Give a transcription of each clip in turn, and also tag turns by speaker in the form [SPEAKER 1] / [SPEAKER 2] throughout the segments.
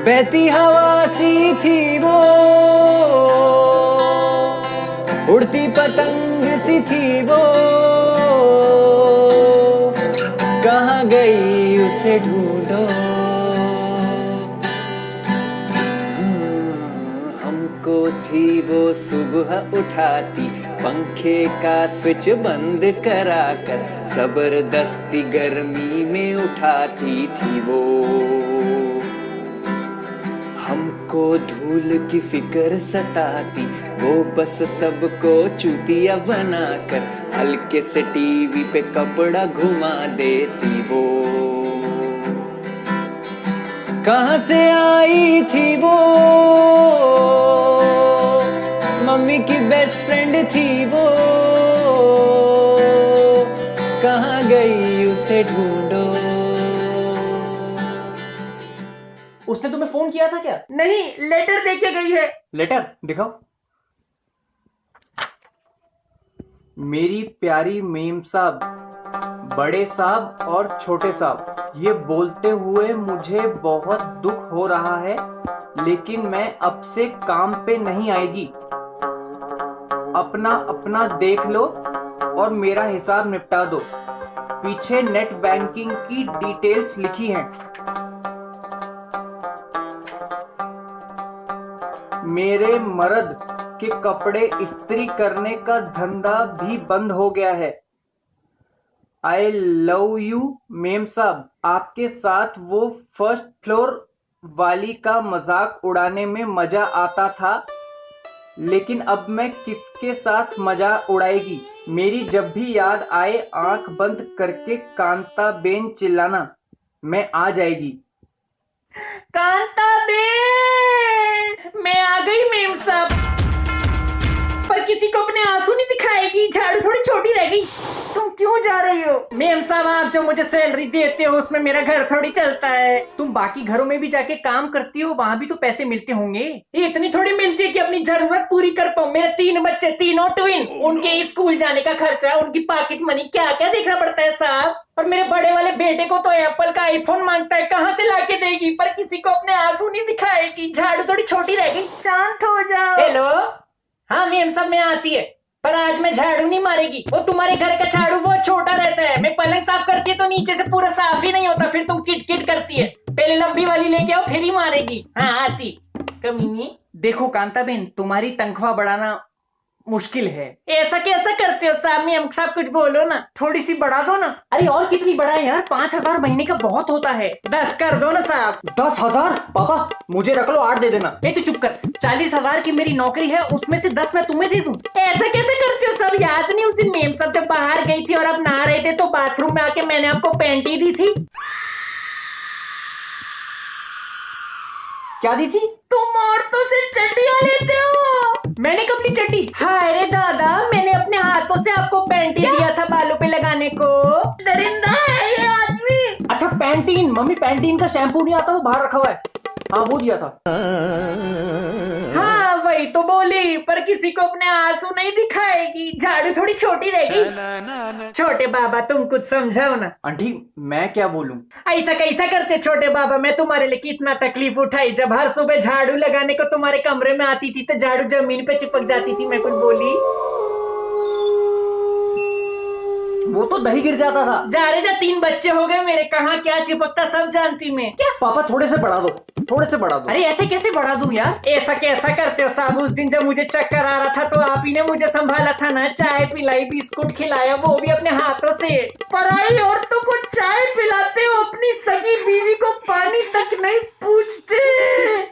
[SPEAKER 1] बहती हवा सी थी वो, उड़ती पतंग सी थी वो, कहाँ गई उसे ढूंढो। हमको थी वो सुबह उठाती, पंखे का स्विच बंद कराकर जबरदस्ती गर्मी में उठाती थी वो। हमको धूल की फिक्र सताती, वो बस सबको चूतिया बनाकर हल्के से टीवी पे कपड़ा घुमा देती वो। कहाँ से आई थी वो, मम्मी की बेस्ट फ्रेंड थी वो, कहाँ गई उसे ढूंढो।
[SPEAKER 2] उसने तुम्हें फोन किया था क्या?
[SPEAKER 3] नहीं, लेटर दे के गई है।
[SPEAKER 2] लेटर दिखाओ। मेरी प्यारी मेम साहब, बड़े साहब और छोटे साहब, ये बोलते हुए मुझे बहुत दुख हो रहा है, लेकिन मैं अब से काम पे नहीं आएगी। अपना अपना देख लो और मेरा हिसाब निपटा दो। पीछे नेट बैंकिंग की डिटेल्स लिखी हैं। मेरे मर्द के कपड़े इस्त्री करने का धंधा भी बंद हो गया है। आई लव यू मेम साहब। आपके साथ वो फर्स्ट फ्लोर वाली का मजाक उड़ाने में मजा आता था, लेकिन अब मैं किसके साथ मजाक उड़ाएगी। मेरी जब भी याद आए आंख बंद करके कांता बेन चिल्लाना, मैं आ जाएगी।
[SPEAKER 3] कांता बेन, मैं आ गई मेम साहब। पर किसी को अपने आंसू नहीं दिखाएगी, झाड़ू थोड़ी छोटी रह गई। तुम क्यों जा रही हो? मेम साहब, आप जो मुझे सैलरी देते हो उसमें मेरा घर थोड़ी चलता है।
[SPEAKER 2] तुम बाकी घरों में भी जाके काम करती हो, वहां भी तो पैसे मिलते होंगे।
[SPEAKER 3] इतनी थोड़ी मिलती है कि अपनी जरूरत पूरी कर पाऊं। मेरे 3 बच्चे, तीनों ट्विन, उनके स्कूल जाने का खर्चा, उनकी पॉकेट मनी, क्या क्या देखना पड़ता है साहब। और मेरे बड़े वाले बेटे को तो एप्पल का आईफोन मांगता है, कहाँ से लाके देगी। पर किसी को अपने आंसू नहीं दिखाएगी, झाड़ू थोड़ी छोटी रह गई। शांत हो जाओ। हेलो, हाँ मेम साहब में आती है, पर आज मैं झाड़ू नहीं मारेगी। वो तुम्हारे घर का झाड़ू बहुत छोटा रहता है। मैं पलंग साफ करती है तो नीचे से पूरा साफ ही नहीं होता, फिर तुम किट किट करती है। पहले लंबी वाली लेके आओ, फिर ही मारेगी। हाँ आती कमीनी।
[SPEAKER 2] देखो कांता बेन, तुम्हारी तनख्वाह बढ़ाना मुश्किल है।
[SPEAKER 3] ऐसा कैसा करते हो साहब? मेम साहब कुछ बोलो ना,
[SPEAKER 2] थोड़ी सी बढ़ा दो ना।
[SPEAKER 3] अरे और कितनी बढ़ाए यार, 5,000 महीने का बहुत होता है। 10 कर दो ना साहब।
[SPEAKER 2] 10,000? पापा मुझे रख लो, 8 दे देना।
[SPEAKER 3] ए तू चुप कर। 40,000 की मेरी नौकरी है, उसमें से 10 मैं तुम्हें दे दूं। ऐसा कैसे करते हो सब? याद नहीं उस दिन मेम साहब जब बाहर गई थी और आप नहा रहे थे तो बाथरूम में आके मैंने आपको पैंटी दी थी।
[SPEAKER 2] क्या दी थी?
[SPEAKER 3] तुम औरतों से चड्डियां लेते हो।
[SPEAKER 2] मैंने कब ली चड्डी?
[SPEAKER 3] हाय रे दादा, मैंने अपने हाथों से आपको पैंटी दिया था बालों पे लगाने को। दरिंदा है ये आदमी।
[SPEAKER 2] अच्छा पैंटीन, मम्मी पैंटीन का शैम्पू नहीं आता, वो बाहर रखा हुआ है। हाँ वो दिया था।
[SPEAKER 3] हाँ वही तो बोली, पर किसी को अपने आंसू नहीं दिखाएगी, झाड़ू थोड़ी छोटी रहेगी। छोटे बाबा तुम कुछ समझाओ ना।
[SPEAKER 2] आंटी मैं क्या बोलूं?
[SPEAKER 3] ऐसा कैसा करते छोटे बाबा? मैं तुम्हारे लिए कितना तकलीफ उठाई। जब हर सुबह झाड़ू लगाने को तुम्हारे कमरे में आती थी तो झाड़ू जमीन पे चिपक जाती थी। मैं कुछ बोली?
[SPEAKER 2] वो तो दही गिर जाता था।
[SPEAKER 3] जा रे जा, 3 बच्चे हो गए मेरे, कहाँ क्या चिपकता सब जानती मैं। क्या
[SPEAKER 2] पापा थोड़े से बढ़ा दो, थोड़े से बढ़ा दो।
[SPEAKER 3] अरे ऐसे कैसे बढ़ा दूं यार? ऐसा कैसा करते हो साहब? उस दिन जब मुझे चक्कर आ रहा था तो आप ही ने मुझे संभाला था ना, चाय पिलाई, बिस्कुट खिलाया, वो भी अपने हाथों से। पराई औरतों को चाय पिलाते हो, अपनी सगी बीवी को पानी तक नहीं पूछते।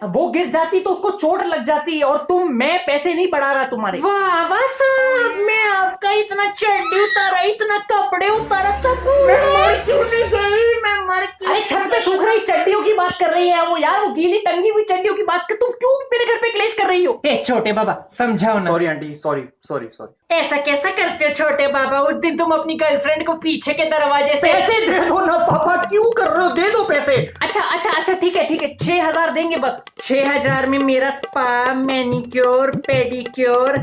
[SPEAKER 2] वो गिर जाती तो उसको चोट लग जाती, और मैं पैसे नहीं बढ़ा रहा तुम्हारे।
[SPEAKER 3] वाह वाह साहब, मैं आपका इतना चड्डी उतारा, इतना कपड़े उतारा, सब मैं मर क्यों नहीं गई? मैं मर क्यों?
[SPEAKER 2] अरे छत पे सूख रही चड्डियों की बात कर रही है वो यार, वो गीली टंगी हुई चड्डियों की बात कर। तुम क्यों मेरे घर पे क्लेश कर रही हो?
[SPEAKER 3] ए छोटे बाबा समझाओ ना।
[SPEAKER 2] Sorry aunty, sorry sorry sorry.
[SPEAKER 3] ऐसा कैसा करते हो छोटे बाबा? उस दिन तुम अपनी गर्लफ्रेंड को पीछे के दरवाजे से
[SPEAKER 2] पैसे दे दो ना पापा, क्यों कर रहे हो? दे दो पैसे।
[SPEAKER 3] अच्छा ठीक है, 6,000 देंगे बस। 6,000 में मेरा स्पा, मैनिक्योर, पेडिक्योर,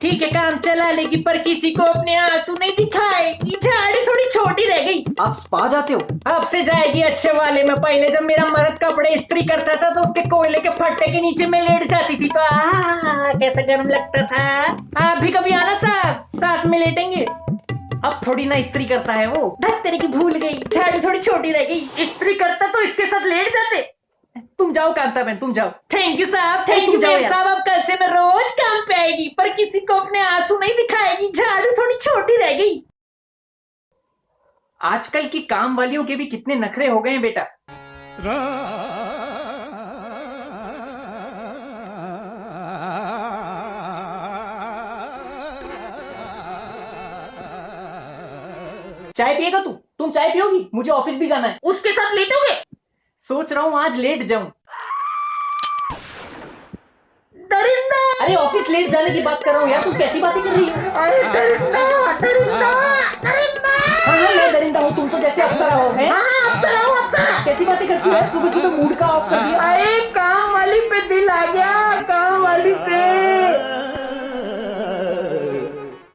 [SPEAKER 3] ठीक है काम चला लेगी पर किसी को अपने आंसू नहीं दिखाएगी। झाड़ी थोड़ी छोटी रह गई।
[SPEAKER 2] आप स्पा जाते हो?
[SPEAKER 3] अब से जाएगी अच्छे वाले में। पहले जब मेरा मर्द कपड़े इस्त्री करता था तो उसके कोयले के फट्टे के नीचे में लेट जाती थी तो कैसा गर्म लगता था। आप भी कभी आना साहब, साथ में लेटेंगे।
[SPEAKER 2] अब थोड़ी ना इस्त्री करता है वो।
[SPEAKER 3] धत तेरे की भूल गई, झाड़ी थोड़ी छोटी रह गई।
[SPEAKER 2] इस्त्री करता तो इसके साथ लेट जाते। तुम जाओ कांता बहन, तुम जाओ।
[SPEAKER 3] थैंक यू साहब, थैंक यू
[SPEAKER 2] जाओ
[SPEAKER 3] मेम
[SPEAKER 2] यार।
[SPEAKER 3] साहब। अब कल से मैं रोज काम पे आएगी पर किसी को अपने आंसू नहीं दिखाएगी। झाड़ू थोड़ी छोटी रह गई।
[SPEAKER 2] आजकल की काम वालियों के भी कितने नखरे हो गए हैं बेटा। चाय पिएगा तू? तुम चाय पियोगी? मुझे ऑफिस भी जाना है।
[SPEAKER 3] उसके साथ लेटोगे?
[SPEAKER 2] सोच रहा हूँ आज लेट जाऊं।
[SPEAKER 3] दरिंदा,
[SPEAKER 2] अरे ऑफिस लेट जाने की बात कर रहा हूँ यार, तू कैसी बातें कर रही है?
[SPEAKER 3] अरे दरिंदा, दरिंदा, दरिंदा।
[SPEAKER 2] हाँ हाँ मैं दरिंदा हूँ, तुम तो जैसे अप्सरा हो। हैं?
[SPEAKER 3] हाँ, अप्सरा हूँ, अप्सरा।
[SPEAKER 2] कैसी बातें करती है? सुबह सुबह मूड का ऑफ कर दिया।
[SPEAKER 3] अरे